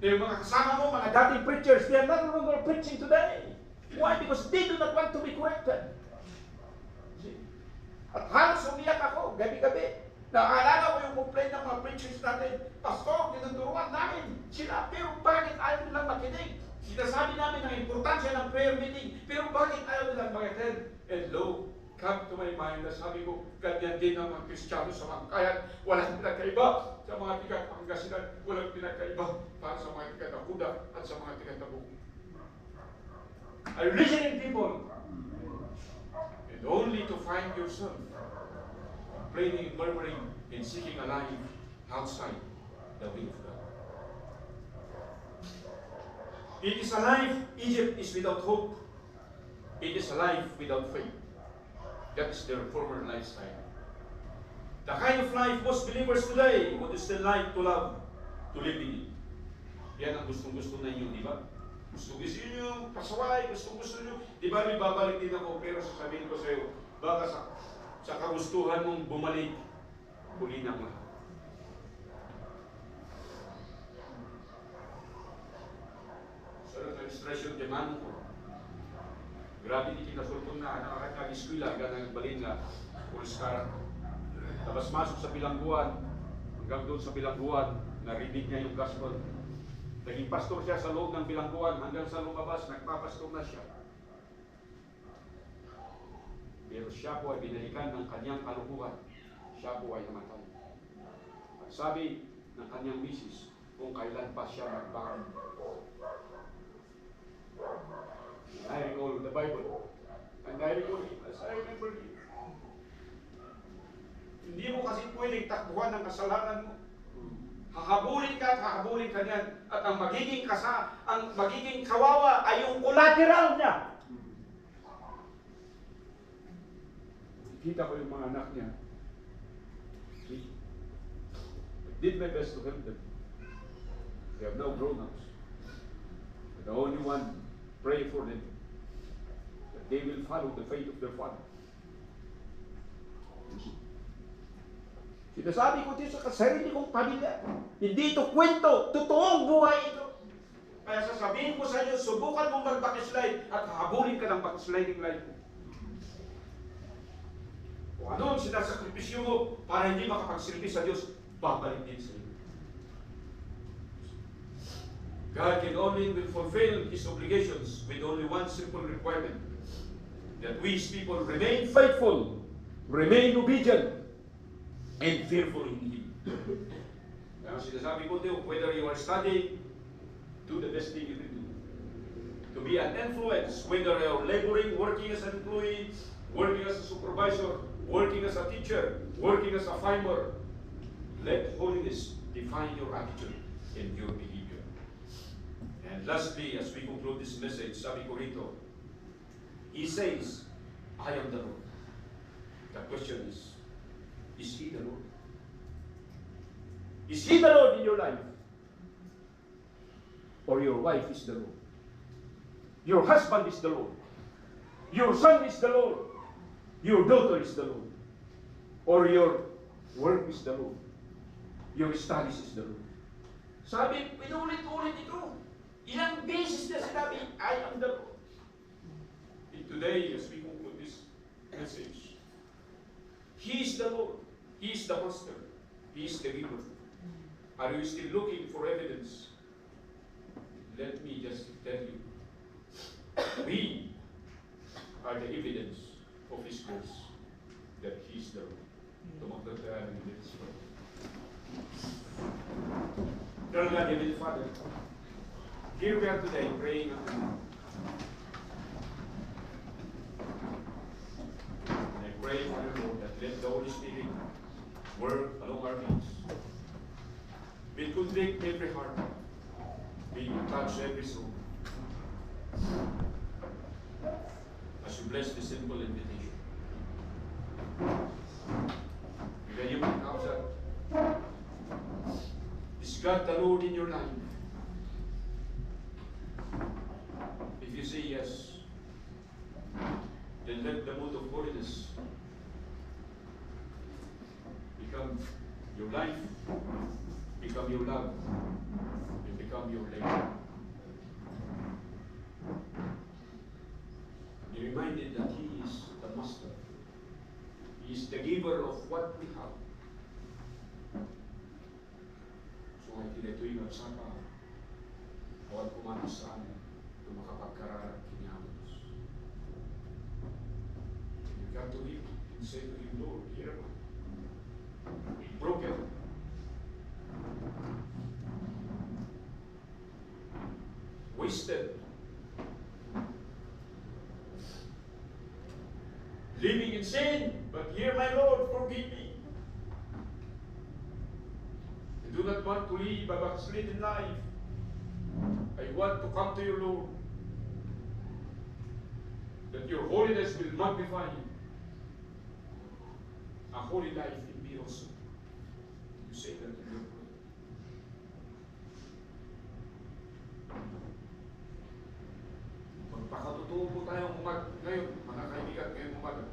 Na yung mga kasama mo, mga dating preachers, they are not longer preaching today. Why? Because they do not want to be corrected. See? At halos umiyak ako, gabi-gabi. Naalala ko yung complaint ng mga preachers natin. Pastor, tinuturuan namin sila, pero bakit ayaw nilang makinig? Sinasabi namin ang importansya ng prayer meeting, pero bakit ayaw nilang makinig? And lo, come to my mind na sabi ko, ganyan din ang mga Kristiyano sa Mangkayan. Walang pinagkaiba sa mga tigat Pangasinan. Walang pinagkaiba para sa mga tigat Kuda at sa mga tigat Tabuk. A reasoning people, and only to find yourself complaining, murmuring, and seeking a life outside the will of God. It is a life, Egypt is without hope. It is a life without faith. That is their former lifestyle. The kind of life most believers today would still like to love, to live in it. Yan ang gustong-gusto na inyo, di ba? Gusto-gusto nyo, pasaway, gusto-gusto nyo. Di ba, may babalik din ako, pero sasabihin ko sa iyo, baka sa kagustuhan mong bumalik, huli ng lahat. Sa registration, demand ko. Grabe di kinasultong na nakakag-eskwila hanggang nagbalin nga Pulskar. Tapos masok sa bilangguan, hanggang doon sa bilangguan, narinig niya yung gospel. Naging pastor siya sa loob ng bilangguan, hanggang sa lumabas, nagpapastor na siya. Pero siya po ay binalikan ng kanyang kalukuhan. Siya po ay namatay. At sabi ng kanyang misis, kung kailan pa siya magbago. I recall the Bible, and I recall him as I remember him. Hindi mo kasi pwedeng takbuhan ng kasalanan mo. Hahabulin ka at hahabulin ka niyan. At ang magiging kawawa ay yung collateral niya. Kita ko yung mga anak niya. I did my best to help them. They have now grown-ups. The only one pray for them. They will follow the fate of their father. Sinasabi ko dito sa sarili kong pamilya. Hindi ito kwento. Totoong buhay ito. Kaya sasabihin ko sa inyo, subukan mong mag-backslide at habulin ka ng backsliding life mo. Kung ano ang sinasakripisyo mo para hindi makapagsilbi sa Diyos, babalik din sa iyo. God can only fulfill His obligations with only one simple requirement. That we His people remain faithful, remain obedient, and fearful in Him. Kaya sinasabi ko tayo, whether you are studying, do the best thing you can do. To be an influence, whether you are laboring, working as an employee, working as a supervisor, working as a teacher, working as a farmer, let holiness define your attitude and your behavior. And lastly, as we conclude this message, sabi ko rito, He says, I am the Lord. The question is He the Lord? Is He the Lord in your life? Or your wife is the Lord? Your husband is the Lord? Your son is the Lord? Your daughter is the Lord? Or your work is the Lord? Your studies is the Lord? Sabi, pinulit-ulit ito. Ilang beses na sinabi, I am the Lord. And today, as we conclude this message, He is the Lord. He is the Master. He is the giver. Are you still looking for evidence? Let me just tell you, we are the evidence of His grace that He is the Lord. Tumakot tayo ng evidence. Dear God, Heavenly Father, here we are today praying unto You. And I pray, Father Lord, that let the Holy Spirit work along our lives. Will convict every heart. Will touch every soul. As You bless this simple invitation. Bigay yung kausap. Is God the Lord in your life? If you say yes, then let the mood of holiness become your life, become your love, and become your labor. Be reminded that He is the Master. He is the giver of what we have. So ay tinito'y nagsama, huwag kumanos sa amin, kung makapagkararang kiniyamos. You come to Him and say to Him, Lord, here am I. Broken. Wasted. Living in sin, but here, my Lord, forgive me. I do not want to live a backslidden life. I want to come to You, Lord, that Your holiness will magnify You. A holy life in me also. You say that in Your word. Magpakatotoo po tayong ngayon, mga kaibigan, ngayong umaga.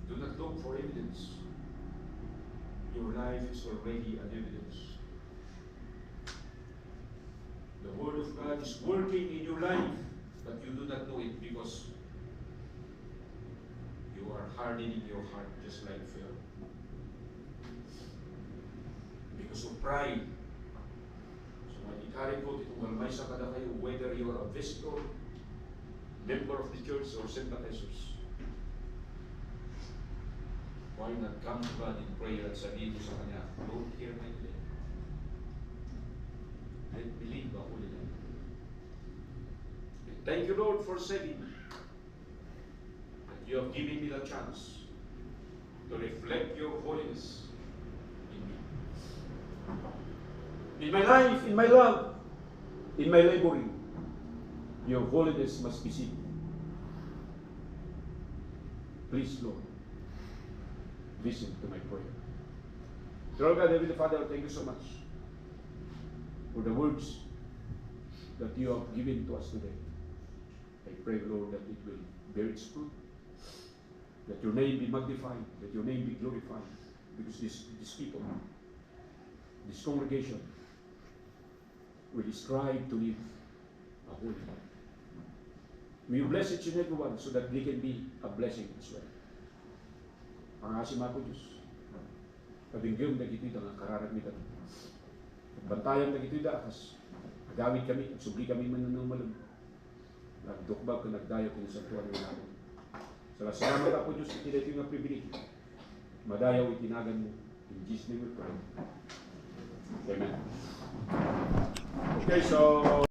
Do not look for evidence. Your life is already an evidence. The Word of God is working in your life, but you do not know it because you are hardening your heart just like Pharaoh. Because of pride. So mag-ikari ko, itong may sa kada kayo, whether you are a visitor, member of the church, or sympathizers. Why not come to God in prayer at sabihin mo sa Kanya, Lord, hear my prayer. Let me live a holy life. Thank You, Lord, for saving me. That You have given me the chance to reflect Your holiness in me. In my life, in my love, in my laboring, Your holiness must be seen. Please, Lord, listen to my prayer. Dear God, Heavenly Father, thank You so much for the words that You have given to us today. I pray, Lord, that it will bear its fruit That your name be magnified, that your name be glorified. Because these people, this congregation, will strive to live a holy life. May you bless each and every one so that they can be a blessing as well. Pangasim ako Diyos. Kabinggam na gito'y nga kararag ni kami. Bantayan na gito'y akas. Agamit kami, at subli kami manunong Nagdukbag ka nagdayo kinasantuan mo namin. Salamat ako Diyos, itinay ito yung pribilege. Madayaw itinagan mo. In Jesus' name we pray. Amen. Okay, so